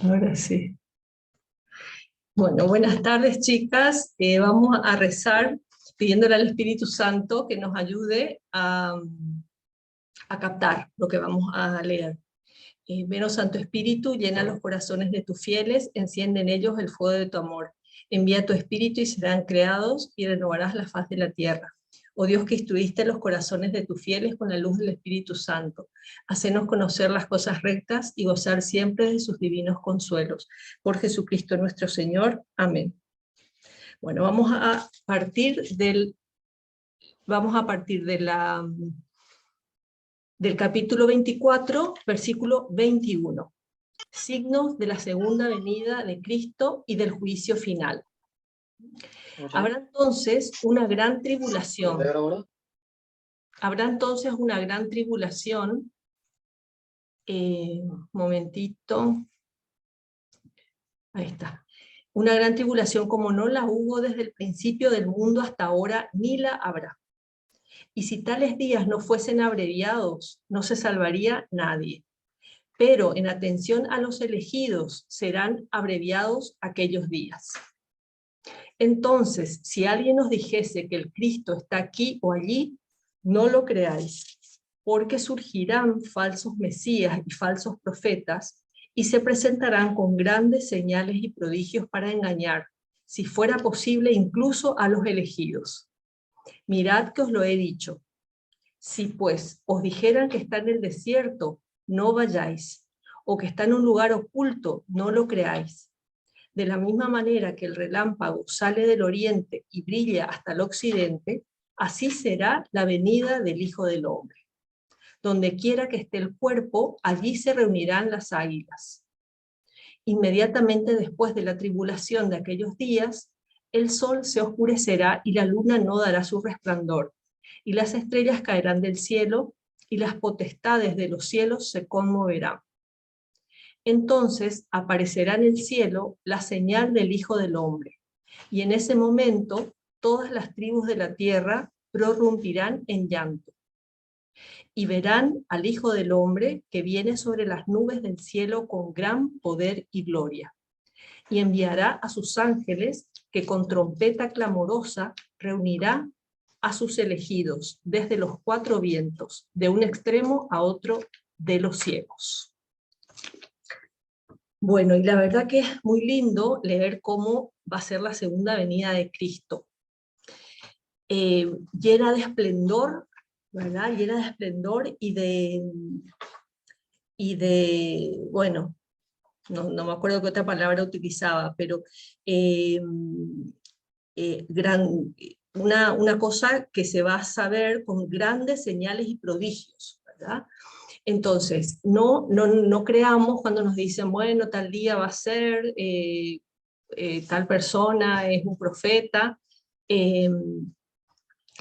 Ahora sí. Bueno, buenas tardes, chicas. Vamos a rezar pidiéndole al Espíritu Santo que nos ayude a captar lo que vamos a leer. Ven, oh Santo Espíritu, llena los corazones de tus fieles, enciende en ellos el fuego de tu amor. Envía tu Espíritu y serán creados y renovarás la faz de la tierra. Oh Dios, que instruiste los corazones de tus fieles con la luz del Espíritu Santo, hacenos conocer las cosas rectas y gozar siempre de sus divinos consuelos. Por Jesucristo nuestro Señor. Amén. Bueno, vamos a partir del capítulo 24, versículo 21. Signos de la segunda venida de Cristo y del juicio final. Habrá entonces una gran tribulación. Habrá entonces una gran tribulación. Momentito. Ahí está. Una gran tribulación como no la hubo desde el principio del mundo hasta ahora, ni la habrá. Y si tales días no fuesen abreviados, no se salvaría nadie. Pero en atención a los elegidos serán abreviados aquellos días. Entonces, si alguien os dijese que el Cristo está aquí o allí, no lo creáis, porque surgirán falsos mesías y falsos profetas, y se presentarán con grandes señales y prodigios para engañar, si fuera posible incluso a los elegidos. Mirad que os lo he dicho. Si pues os dijeran que está en el desierto, no vayáis, o que está en un lugar oculto, no lo creáis. De la misma manera que el relámpago sale del oriente y brilla hasta el occidente, así será la venida del Hijo del Hombre. Donde quiera que esté el cuerpo, allí se reunirán las águilas. Inmediatamente después de la tribulación de aquellos días, el sol se oscurecerá y la luna no dará su resplandor, y las estrellas caerán del cielo, y las potestades de los cielos se conmoverán. Entonces aparecerá en el cielo la señal del Hijo del Hombre, y en ese momento todas las tribus de la tierra prorrumpirán en llanto. Y verán al Hijo del Hombre que viene sobre las nubes del cielo con gran poder y gloria. Y enviará a sus ángeles que con trompeta clamorosa reunirá a sus elegidos desde los cuatro vientos, de un extremo a otro de los cielos. Bueno, y la verdad que es muy lindo leer cómo va a ser la segunda venida de Cristo. Llena de esplendor, ¿verdad? Llena de esplendor y de bueno, no me acuerdo qué otra palabra utilizaba, pero una cosa que se va a saber con grandes señales y prodigios, ¿verdad? Entonces, no creamos cuando nos dicen, bueno, tal día va a ser, tal persona es un profeta.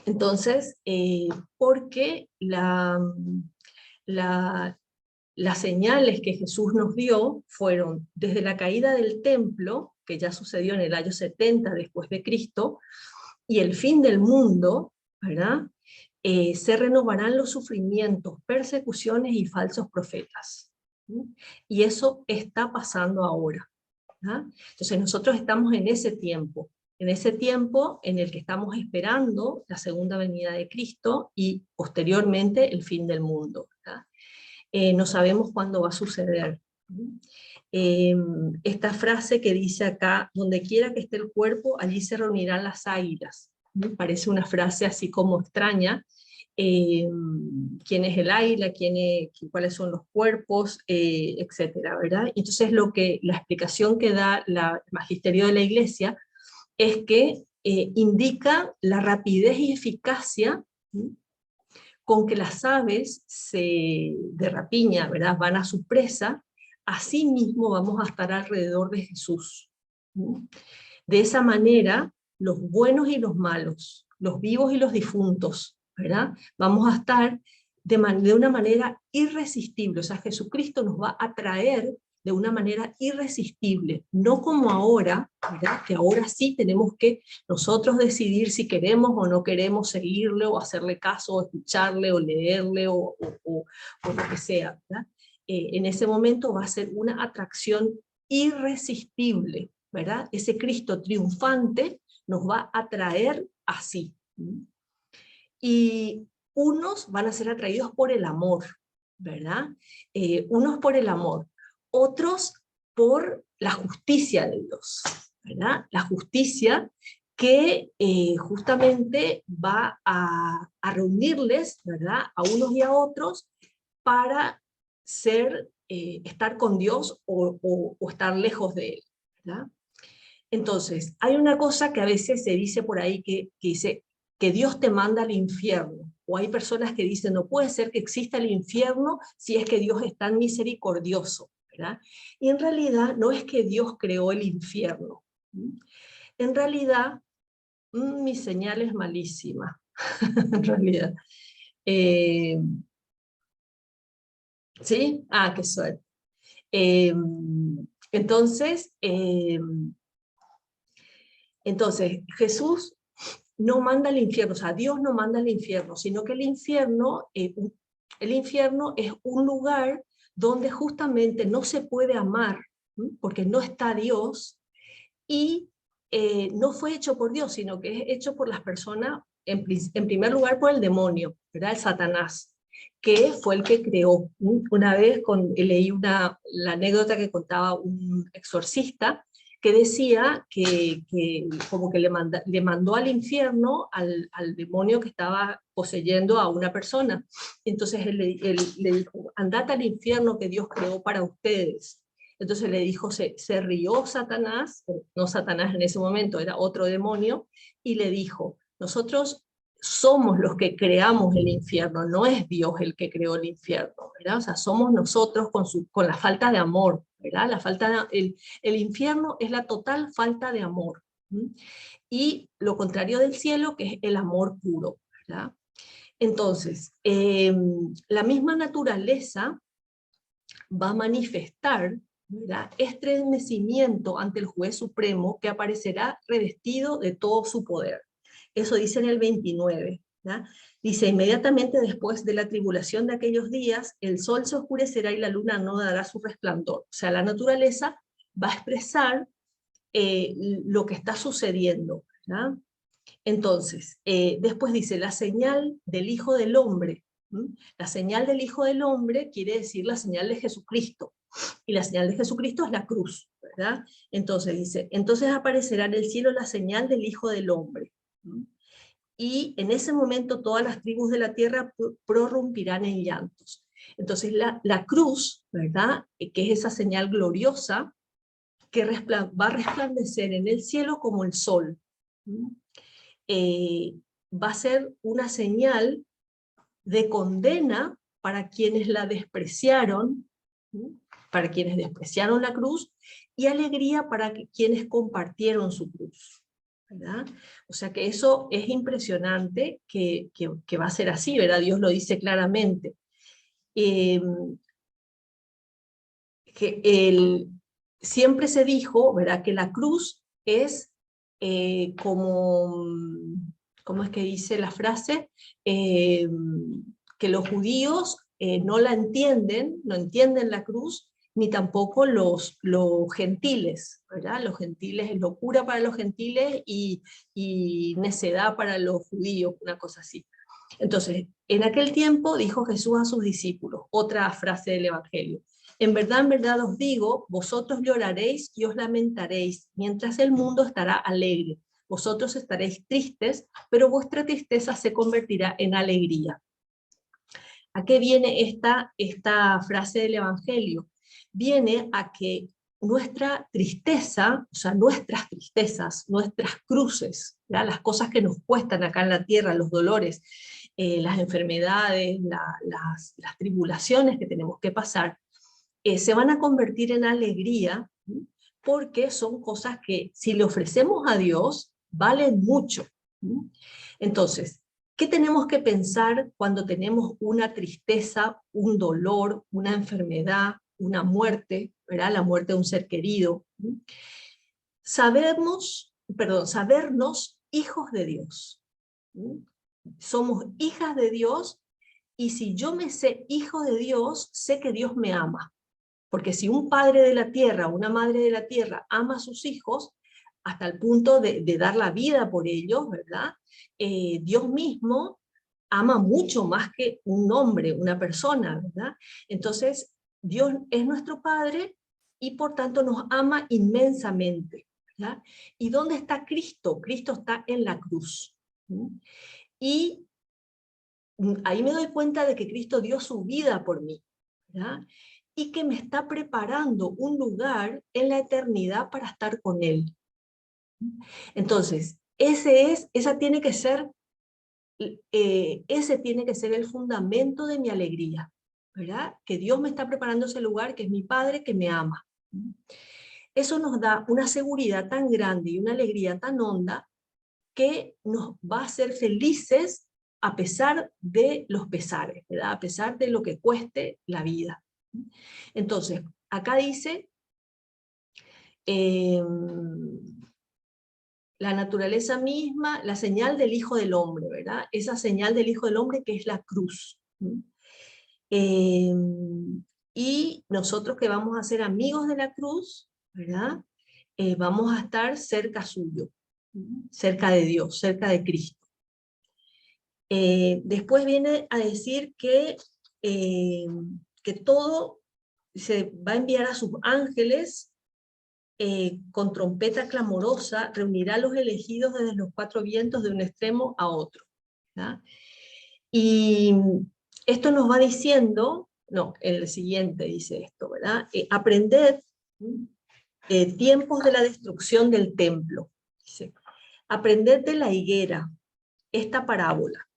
Entonces, porque las señales que Jesús nos dio fueron desde la caída del templo, que ya sucedió en el año 70 después de Cristo, y el fin del mundo, ¿verdad? Se renovarán los sufrimientos, persecuciones y falsos profetas. ¿Sí? Y eso está pasando ahora. ¿Ah? Entonces nosotros estamos en ese tiempo en el que estamos esperando la segunda venida de Cristo y posteriormente el fin del mundo. No sabemos cuándo va a suceder. Esta frase que dice acá, donde quiera que esté el cuerpo, allí se reunirán las águilas. Parece una frase así como extraña. Quién es el águila, cuáles son los cuerpos, etcétera, ¿verdad? Entonces la explicación que da el magisterio de la Iglesia es que indica la rapidez y eficacia con que las aves de rapiña, ¿verdad?, van a su presa. Así mismo vamos a estar alrededor de Jesús. De esa manera, los buenos y los malos, los vivos y los difuntos, ¿verdad?, vamos a estar de una manera irresistible. O sea, Jesucristo nos va a traer de una manera irresistible, no como ahora, ¿verdad?, que ahora sí tenemos que nosotros decidir si queremos o no queremos seguirle, o hacerle caso, o escucharle, o leerle, o lo que sea, ¿verdad? En ese momento va a ser una atracción irresistible, ¿verdad? Ese Cristo triunfante nos va a atraer así. Y unos van a ser atraídos por el amor, ¿verdad? Unos por el amor, otros por la justicia de Dios, ¿verdad? La justicia que justamente va a reunirles, ¿verdad? A unos y a otros para estar con Dios o estar lejos de Él, ¿verdad? Entonces, hay una cosa que a veces se dice por ahí que dice que Dios te manda al infierno, o hay personas que dicen, no puede ser que exista el infierno si es que Dios es tan misericordioso, ¿verdad? Y en realidad no es que Dios creó el infierno. En realidad, mi señal es malísima, en realidad. ¿Sí? Ah, qué suerte. Entonces, Jesús no manda al infierno, o sea, Dios no manda al infierno, sino que el infierno es un lugar donde justamente no se puede amar, ¿sí? Porque no está Dios, y no fue hecho por Dios, sino que es hecho por las personas, en primer lugar por el demonio, ¿verdad? El Satanás, que fue el que creó. Una vez leí la anécdota que contaba un exorcista, que decía que como que le mandó al infierno al demonio que estaba poseyendo a una persona. Entonces él le dijo, andate al infierno que Dios creó para ustedes. Entonces le dijo, se rió Satanás, no Satanás en ese momento, era otro demonio, y le dijo, nosotros somos los que creamos el infierno, no es Dios el que creó el infierno, ¿verdad? O sea, somos nosotros con la falta de amor, ¿verdad? El infierno es la total falta de amor. ¿Sí? Y lo contrario del cielo, que es el amor puro, ¿verdad? Entonces, la misma naturaleza va a manifestar, ¿verdad?, estremecimiento ante el juez supremo que aparecerá revestido de todo su poder. Eso dice en el 29. ¿verdad? Dice, inmediatamente después de la tribulación de aquellos días, el sol se oscurecerá y la luna no dará su resplandor. O sea, la naturaleza va a expresar lo que está sucediendo. ¿verdad? Entonces, después dice, la señal del Hijo del Hombre. La señal del Hijo del Hombre quiere decir la señal de Jesucristo. Y la señal de Jesucristo es la cruz, ¿verdad? Entonces dice, entonces aparecerá en el cielo la señal del Hijo del Hombre. Y en ese momento todas las tribus de la tierra prorrumpirán en llantos. Entonces la cruz, ¿verdad? Que es esa señal gloriosa que va a resplandecer en el cielo como el sol. Va a ser una señal de condena para quienes la despreciaron, para quienes despreciaron la cruz, y alegría para quienes compartieron su cruz. ¿verdad? O sea que eso es impresionante que va a ser así, ¿verdad? Dios lo dice claramente. Siempre se dijo, ¿verdad?, que la cruz es ¿cómo es que dice la frase? Que los judíos no la entienden, no entienden la cruz, ni tampoco los gentiles, ¿verdad? Los gentiles es locura para los gentiles y necedad para los judíos, una cosa así. Entonces, en aquel tiempo dijo Jesús a sus discípulos, otra frase del Evangelio, en verdad os digo, vosotros lloraréis y os lamentaréis, mientras el mundo estará alegre. Vosotros estaréis tristes, pero vuestra tristeza se convertirá en alegría. ¿A qué viene esta frase del Evangelio? Viene a que nuestra tristeza, o sea, nuestras tristezas, nuestras cruces, ¿verdad?, las cosas que nos cuestan acá en la tierra, los dolores, las enfermedades, las tribulaciones que tenemos que pasar, se van a convertir en alegría, porque son cosas que si le ofrecemos a Dios, valen mucho. Entonces, ¿qué tenemos que pensar cuando tenemos una tristeza, un dolor, una enfermedad, una muerte, ¿verdad? La muerte de un ser querido? Sabernos hijos de Dios. Somos hijas de Dios, y si yo me sé hijo de Dios, sé que Dios me ama. Porque si un padre de la tierra, una madre de la tierra ama a sus hijos, hasta el punto de dar la vida por ellos, ¿verdad? Dios mismo ama mucho más que un hombre, una persona, ¿verdad? Entonces, Dios es nuestro Padre y por tanto nos ama inmensamente, ¿verdad? ¿Y dónde está Cristo? Cristo está en la cruz. Y ahí me doy cuenta de que Cristo dio su vida por mí, ¿verdad? Y que me está preparando un lugar en la eternidad para estar con Él. Entonces, ese tiene que ser el fundamento de mi alegría, ¿verdad? Que Dios me está preparando ese lugar, que es mi Padre, que me ama. Eso nos da una seguridad tan grande y una alegría tan honda que nos va a hacer felices a pesar de los pesares, ¿verdad? A pesar de lo que cueste la vida. Entonces, acá dice, la naturaleza misma, la señal del Hijo del Hombre, ¿verdad? Esa señal del Hijo del Hombre que es la cruz. Y nosotros que vamos a ser amigos de la cruz, ¿verdad? Vamos a estar cerca suyo, cerca de Dios, cerca de Cristo. Después viene a decir que todo se va a enviar a sus ángeles con trompeta clamorosa, reunirá a los elegidos desde los cuatro vientos de un extremo a otro, ¿verdad? Y esto nos va diciendo, no, el siguiente dice esto, ¿verdad? Aprended tiempos de la destrucción del templo. Dice, aprended de la higuera esta parábola.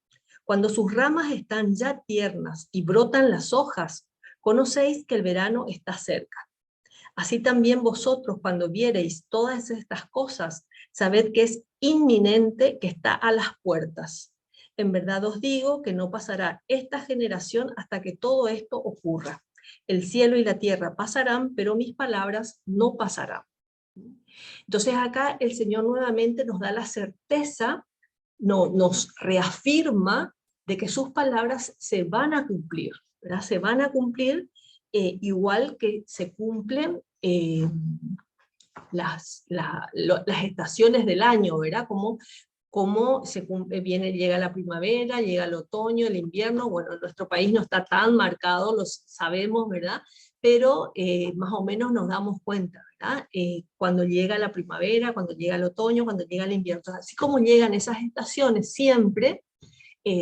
Cuando sus ramas están ya tiernas y brotan las hojas, conocéis que el verano está cerca. Así también vosotros, cuando viereis todas estas cosas, sabed que es inminente, que está a las puertas. En verdad os digo que no pasará esta generación hasta que todo esto ocurra. El cielo y la tierra pasarán, pero mis palabras no pasarán. Entonces acá el Señor nuevamente nos da la certeza, nos reafirma de que sus palabras se van a cumplir, ¿verdad? Se van a cumplir igual que se cumplen las estaciones del año, ¿verdad? Como llega la primavera, llega el otoño, el invierno. Bueno, en nuestro país no está tan marcado, lo sabemos, ¿verdad? Pero más o menos nos damos cuenta, ¿verdad? Cuando llega la primavera, cuando llega el otoño, cuando llega el invierno. Entonces, así como llegan esas estaciones siempre,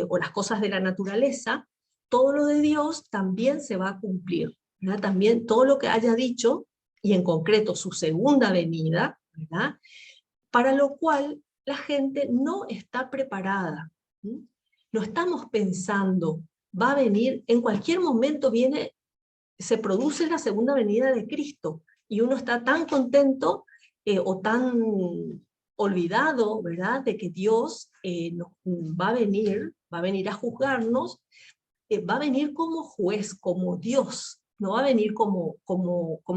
o las cosas de la naturaleza, todo lo de Dios también se va a cumplir, ¿verdad? También todo lo que haya dicho, y en concreto su segunda venida, ¿verdad? Para lo cual la gente no está preparada. No estamos pensando, va a venir, en cualquier momento viene, se produce la segunda venida de Cristo, y uno está tan contento o tan olvidado, ¿verdad?, de que Dios va a venir a juzgarnos, va a venir como juez, como Dios, no va a venir como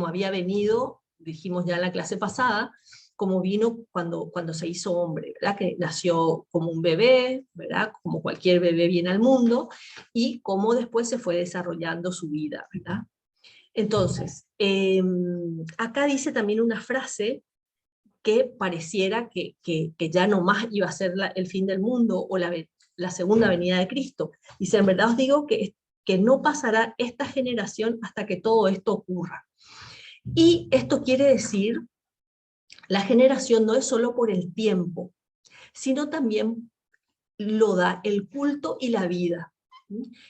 había venido, dijimos ya en la clase pasada, como vino cuando se hizo hombre, ¿verdad? Que nació como un bebé, ¿verdad? Como cualquier bebé viene al mundo, y cómo después se fue desarrollando su vida, ¿verdad? Entonces, acá dice también una frase que pareciera que ya no más iba a ser el fin del mundo o la segunda venida de Cristo. Dice, en verdad os digo que no pasará esta generación hasta que todo esto ocurra. Y esto quiere decir, la generación no es solo por el tiempo, sino también lo da el culto y la vida.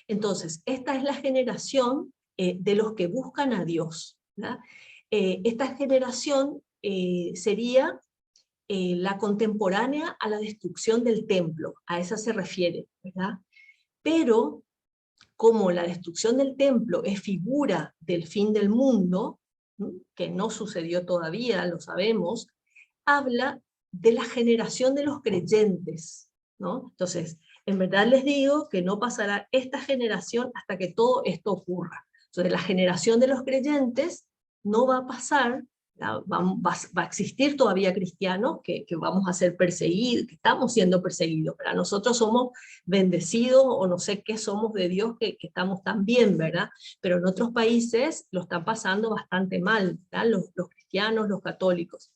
Entonces, esta es la generación de los que buscan a Dios, ¿verdad? Esta generación sería la contemporánea a la destrucción del templo, a esa se refiere, ¿verdad? Pero como la destrucción del templo es figura del fin del mundo, que no sucedió todavía, lo sabemos, habla de la generación de los creyentes, ¿no? Entonces, en verdad les digo que no pasará esta generación hasta que todo esto ocurra. Entonces, la generación de los creyentes no va a pasar Va a existir todavía cristianos que vamos a ser perseguidos, que estamos siendo perseguidos, ¿verdad? Nosotros somos bendecidos o no sé qué somos de Dios que estamos tan bien, ¿verdad? Pero en otros países lo están pasando bastante mal, ¿verdad? Los cristianos, los católicos.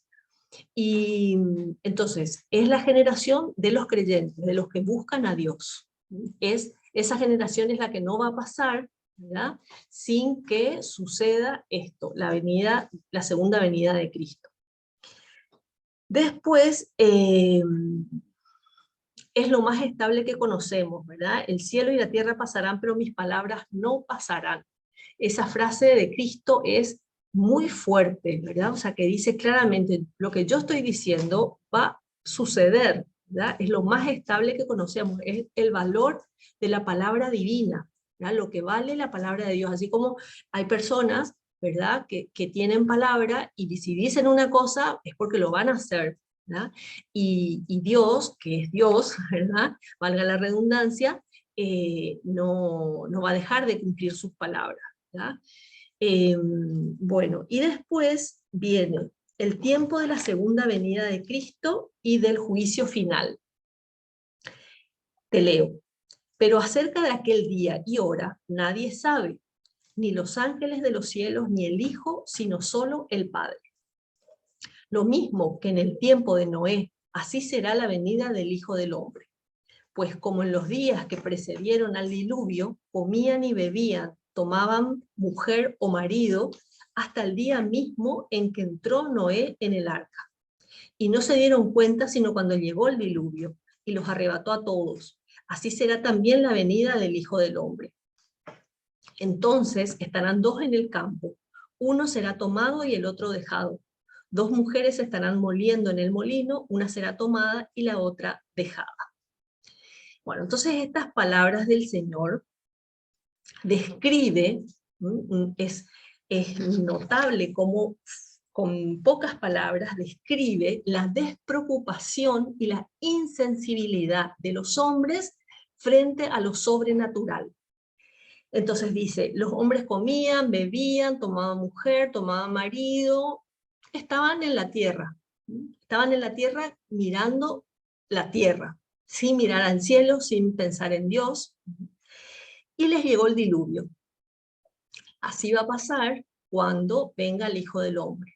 Y entonces es la generación de los creyentes, de los que buscan a Dios. Esa generación es la que no va a pasar, ¿verdad?, sin que suceda esto, la segunda venida de Cristo. Después, es lo más estable que conocemos, ¿verdad? El cielo y la tierra pasarán, pero mis palabras no pasarán. Esa frase de Cristo es muy fuerte, ¿verdad? O sea, que dice claramente, lo que yo estoy diciendo va a suceder, ¿verdad? Es lo más estable que conocemos, es el valor de la palabra divina, ¿verdad? Lo que vale la palabra de Dios, así como hay personas, ¿verdad?, que tienen palabra y si dicen una cosa es porque lo van a hacer, ¿verdad? Y Dios, que es Dios, ¿verdad?, valga la redundancia, no va a dejar de cumplir sus palabras, ¿verdad? Bueno, y después viene el tiempo de la segunda venida de Cristo y del juicio final. Te leo. Pero acerca de aquel día y hora nadie sabe, ni los ángeles de los cielos, ni el Hijo, sino solo el Padre. Lo mismo que en el tiempo de Noé, así será la venida del Hijo del Hombre. Pues como en los días que precedieron al diluvio, comían y bebían, tomaban mujer o marido, hasta el día mismo en que entró Noé en el arca. Y no se dieron cuenta sino cuando llegó el diluvio, y los arrebató a todos. Así será también la venida del Hijo del Hombre. Entonces estarán dos en el campo, uno será tomado y el otro dejado. Dos mujeres estarán moliendo en el molino, una será tomada y la otra dejada. Bueno, entonces estas palabras del Señor describe, es notable cómo con pocas palabras describe la despreocupación y la insensibilidad de los hombres frente a lo sobrenatural. Entonces dice, los hombres comían, bebían, tomaban mujer, tomaban marido, estaban en la tierra mirando la tierra, sin mirar al cielo, sin pensar en Dios, y les llegó el diluvio. Así va a pasar cuando venga el Hijo del Hombre.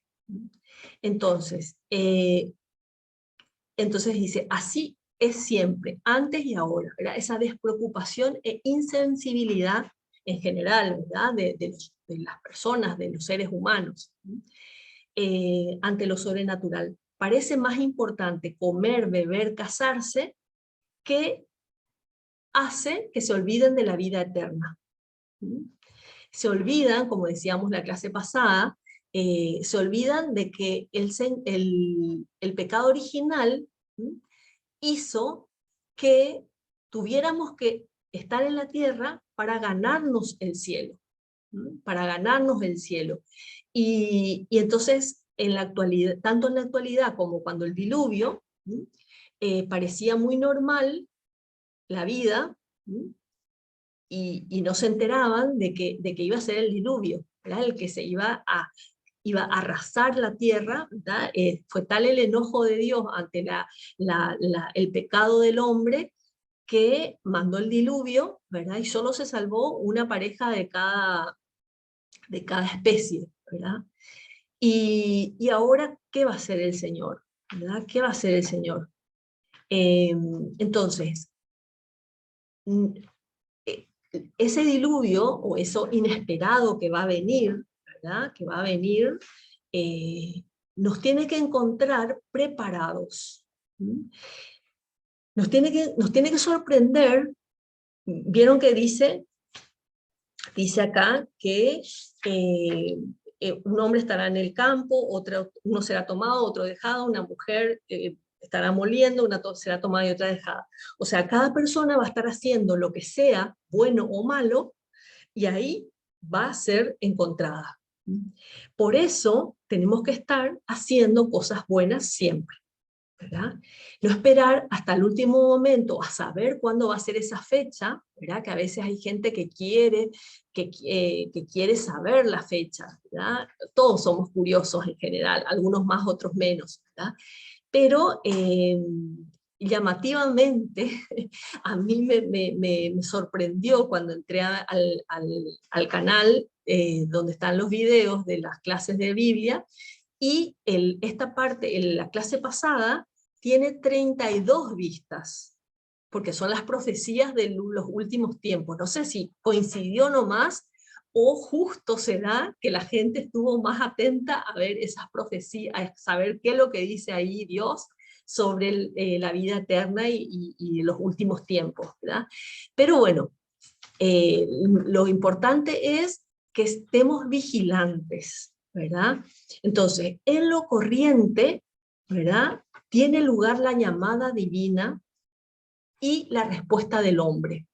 Entonces dice, así es siempre, antes y ahora, ¿verdad? Esa despreocupación e insensibilidad en general, ¿verdad?, de las personas, de los seres humanos, ante lo sobrenatural. Parece más importante comer, beber, casarse, que hace que se olviden de la vida eterna. Se olvidan, como decíamos la clase pasada, se olvidan de que el pecado original hizo que tuviéramos que estar en la tierra para ganarnos el cielo, para ganarnos el cielo. Y entonces, en la actualidad, tanto en la actualidad como cuando el diluvio, parecía muy normal la vida, y no se enteraban de que iba a ser el diluvio, ¿verdad?, el que se iba a arrasar la tierra, ¿verdad? Fue tal el enojo de Dios ante el pecado del hombre, que mandó el diluvio, ¿verdad?, y solo se salvó una pareja de cada especie, ¿verdad? Y ahora, ¿qué va a hacer el Señor? ¿Verdad? ¿Qué va a hacer el Señor? Entonces, ese diluvio, o eso inesperado que va a venir, ¿verdad?, que va a venir, nos tiene que encontrar preparados. Nos tiene que sorprender. Vieron que dice acá que un hombre estará en el campo, uno será tomado, otro dejado, una mujer estará moliendo, una será tomada y otra dejada. O sea, cada persona va a estar haciendo lo que sea, bueno o malo, y ahí va a ser encontrada. Por eso tenemos que estar haciendo cosas buenas siempre. ¿verdad? No esperar hasta el último momento a saber cuándo va a ser esa fecha, ¿verdad? Que a veces hay gente que quiere saber la fecha, ¿verdad? Todos somos curiosos en general, algunos más, otros menos, ¿verdad? Pero llamativamente a mí me sorprendió cuando entré al canal donde están los videos de las clases de Biblia, y esta parte, la clase pasada, tiene 32 vistas, porque son las profecías de los últimos tiempos. No sé si coincidió nomás o justo se da que la gente estuvo más atenta a ver esas profecías, a saber qué es lo que dice ahí Dios sobre la vida eterna y los últimos tiempos, ¿verdad? Pero bueno, lo importante es que estemos vigilantes, ¿verdad? Entonces, en lo corriente, ¿verdad? Tiene lugar la llamada divina y la respuesta del hombre.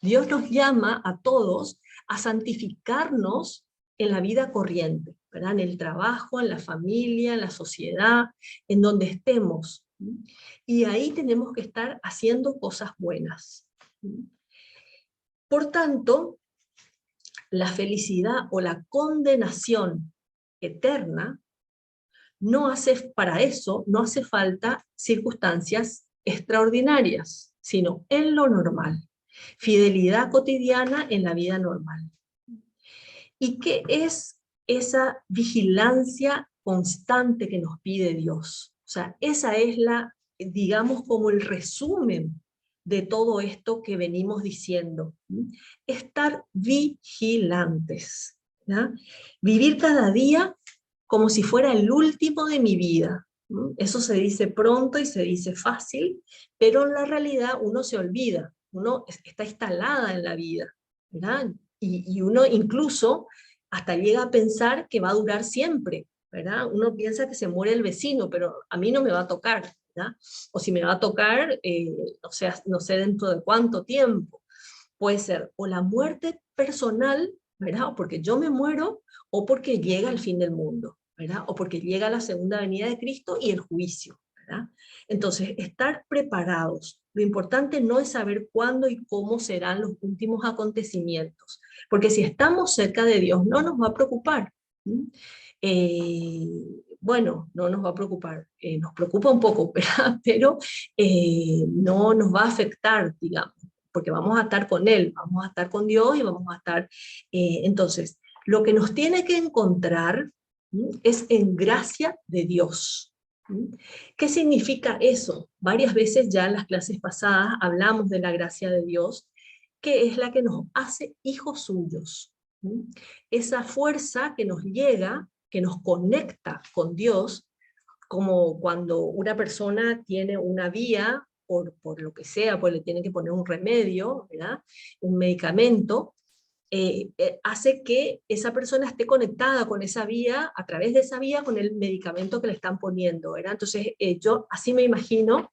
Dios nos llama a todos a santificarnos en la vida corriente, ¿verdad? En el trabajo, en la familia, en la sociedad, en donde estemos. Y ahí tenemos que estar haciendo cosas buenas. Por tanto, la felicidad o la condenación eterna, para eso no hace falta circunstancias extraordinarias, sino en lo normal. Fidelidad cotidiana en la vida normal. ¿Y qué es esa vigilancia constante que nos pide Dios? O sea, esa es digamos, como el resumen de todo esto que venimos diciendo. Estar vigilantes, ¿ya? Vivir cada día como si fuera el último de mi vida. Eso se dice pronto y se dice fácil, pero en la realidad uno se olvida, uno está instalada en la vida, ¿verdad? Y uno incluso hasta llega a pensar que va a durar siempre, ¿verdad? Uno piensa que se muere el vecino, pero a mí no me va a tocar, ¿verdad? O si me va a tocar, no sé dentro de cuánto tiempo. Puede ser o la muerte personal, ¿verdad? O porque yo me muero, o porque llega el fin del mundo, ¿verdad? O porque llega la segunda venida de Cristo y el juicio, ¿verdad? Entonces, estar preparados. Lo importante no es saber cuándo y cómo serán los últimos acontecimientos, porque si estamos cerca de Dios no nos va a preocupar. Eh, bueno, no nos va a preocupar, nos preocupa un poco, ¿verdad? Pero no nos va a afectar, digamos, porque vamos a estar con Él, vamos a estar con Dios y vamos a estar. Entonces, lo que nos tiene que encontrar es en gracia de Dios. ¿Qué significa eso? Varias veces ya en las clases pasadas hablamos de la gracia de Dios, que es la que nos hace hijos suyos. Esa fuerza que nos llega, que nos conecta con Dios, como cuando una persona tiene una vía, por lo que sea, pues le tienen que poner un remedio, ¿verdad? Un medicamento, hace que esa persona esté conectada con esa vía, a través de esa vía, con el medicamento que le están poniendo, ¿verdad? Entonces, yo así me imagino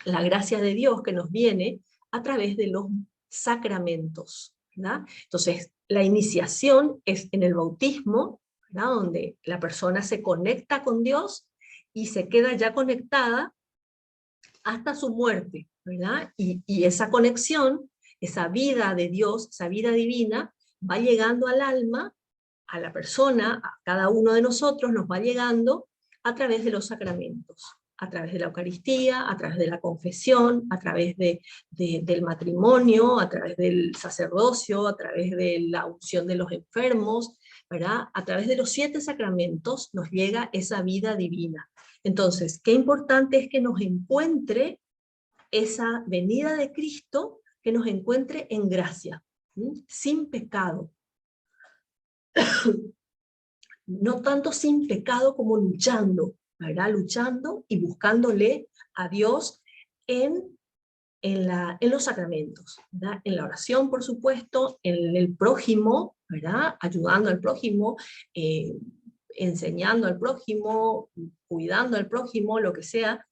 la gracia de Dios que nos viene a través de los sacramentos, ¿verdad? Entonces, la iniciación es en el bautismo, ¿verdad? Donde la persona se conecta con Dios y se queda ya conectada hasta su muerte, ¿verdad? Y esa conexión, esa vida de Dios, esa vida divina, va llegando al alma, a la persona, a cada uno de nosotros nos va llegando a través de los sacramentos, a través de la Eucaristía, a través de la confesión, a través del matrimonio, a través del sacerdocio, a través de la unción de los enfermos, ¿verdad? A través de los 7 sacramentos nos llega esa vida divina. Entonces, qué importante es que nos encuentre esa venida de Cristo, que nos encuentre en gracia, sin pecado. No tanto sin pecado como luchando, ¿verdad? Luchando y buscándole a Dios en los sacramentos, ¿verdad? En la oración, por supuesto, en el prójimo, ¿verdad? Ayudando al prójimo, enseñando al prójimo, cuidando al prójimo, lo que sea,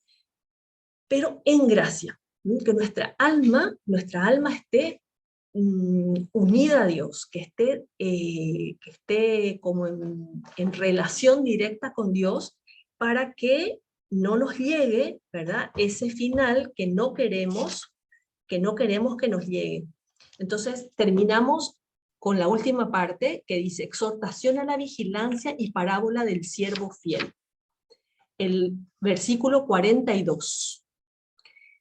pero en gracia, que nuestra alma esté unida a Dios, que esté como en relación directa con Dios, para que no nos llegue, ¿verdad?, ese final que no queremos que nos llegue. Entonces terminamos con la última parte que dice exhortación a la vigilancia y parábola del siervo fiel. El versículo 42.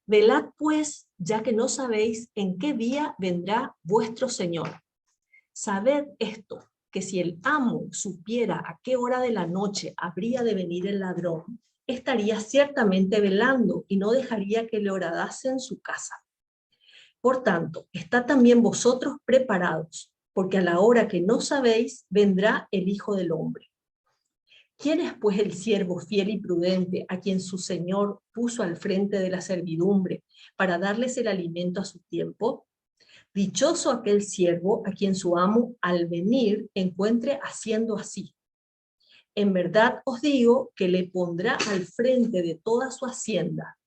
Velad pues, ya que no sabéis en qué día vendrá vuestro Señor. Sabed esto, que si el amo supiera a qué hora de la noche habría de venir el ladrón, estaría ciertamente velando y no dejaría que le horadase en su casa. Por tanto, estad también vosotros preparados, porque a la hora que no sabéis, vendrá el Hijo del Hombre. ¿Quién es pues el siervo fiel y prudente a quien su Señor puso al frente de la servidumbre para darles el alimento a su tiempo? Dichoso aquel siervo a quien su amo al venir encuentre haciendo así. En verdad os digo que le pondrá al frente de toda su hacienda.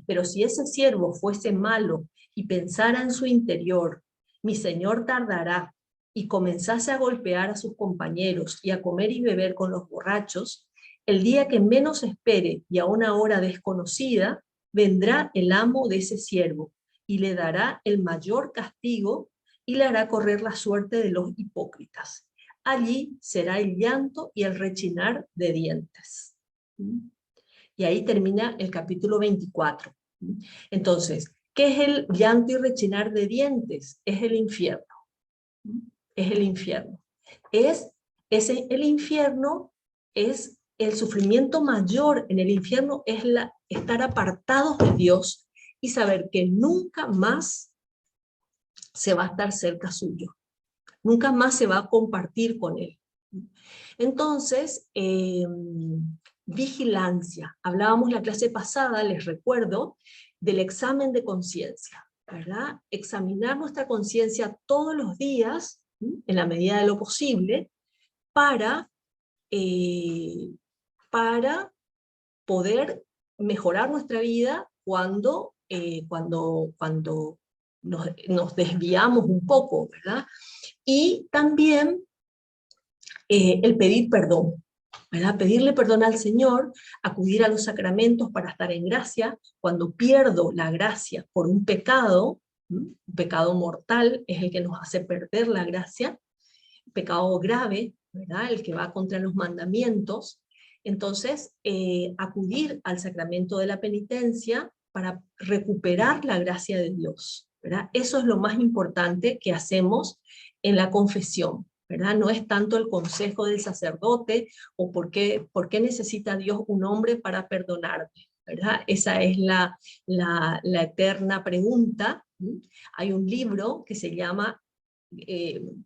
Pero si ese siervo fuese malo y pensara en su interior, mi señor tardará, y comenzase a golpear a sus compañeros y a comer y beber con los borrachos, el día que menos espere y a una hora desconocida, vendrá el amo de ese siervo y le dará el mayor castigo y le hará correr la suerte de los hipócritas. Allí será el llanto y el rechinar de dientes. Y ahí termina el capítulo 24. Entonces, ¿qué es el llanto y rechinar de dientes? Es el infierno. Es el infierno. El infierno es el sufrimiento mayor en el infierno, es estar apartados de Dios y saber que nunca más se va a estar cerca suyo. Nunca más se va a compartir con Él. Entonces, vigilancia. Hablábamos la clase pasada, les recuerdo, del examen de conciencia, ¿verdad? Examinar nuestra conciencia todos los días, en la medida de lo posible, para poder mejorar nuestra vida cuando nos desviamos un poco, ¿verdad? Y también el pedir perdón, ¿verdad? Pedirle perdón al Señor, acudir a los sacramentos para estar en gracia. Cuando pierdo la gracia por un pecado mortal es el que nos hace perder la gracia, pecado grave, ¿verdad?, el que va contra los mandamientos. Entonces, acudir al sacramento de la penitencia para recuperar la gracia de Dios, ¿verdad? Eso es lo más importante que hacemos en la confesión, ¿verdad? No es tanto el consejo del sacerdote o por qué necesita Dios un hombre para perdonarme, ¿verdad? Esa es la eterna pregunta. Hay un libro que se llama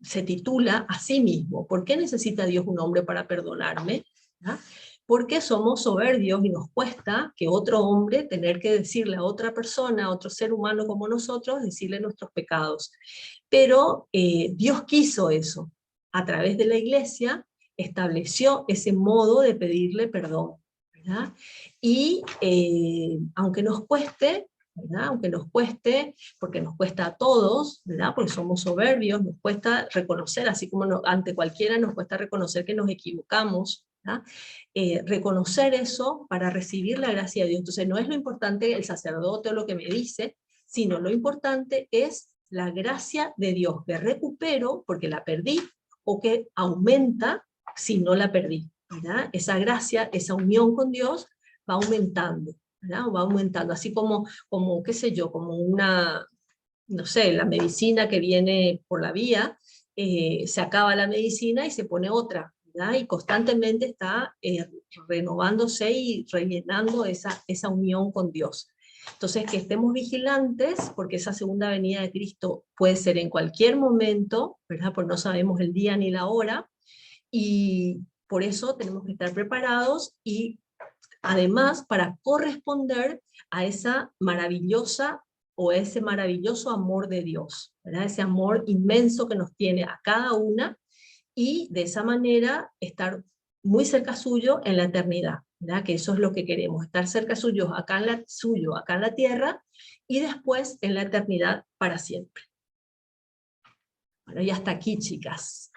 se titula a sí mismo, ¿por qué necesita Dios un hombre para perdonarme? ¿Ah? Porque somos soberbios y nos cuesta que otro hombre tener que decirle a otra persona, a otro ser humano como nosotros, decirle nuestros pecados. Pero Dios quiso eso. A través de la iglesia estableció ese modo de pedirle perdón, ¿verdad? Y aunque nos cueste, ¿verdad? Aunque nos cueste, porque nos cuesta a todos, ¿verdad? Porque somos soberbios, nos cuesta reconocer, así como ante cualquiera nos cuesta reconocer que nos equivocamos, ¿verdad? Reconocer eso para recibir la gracia de Dios. Entonces no es lo importante el sacerdote o lo que me dice, sino lo importante es la gracia de Dios, que recupero porque la perdí, o que aumenta si no la perdí, ¿verdad? Esa gracia, esa unión con Dios va aumentando, ¿verdad? Va aumentando, así como qué sé yo, como una, no sé, la medicina que viene por la vía, se acaba la medicina y se pone otra, ¿verdad? Y constantemente está renovándose y rellenando esa unión con Dios. Entonces, que estemos vigilantes, porque esa segunda venida de Cristo puede ser en cualquier momento, ¿verdad? Porque no sabemos el día ni la hora, y por eso tenemos que estar preparados y además para corresponder a esa maravillosa o ese maravilloso amor de Dios, ¿verdad? Ese amor inmenso que nos tiene a cada una, y de esa manera estar muy cerca suyo en la eternidad, ¿verdad? Que eso es lo que queremos, estar cerca suyo acá en la tierra, y después en la eternidad para siempre. Bueno, y hasta aquí, chicas.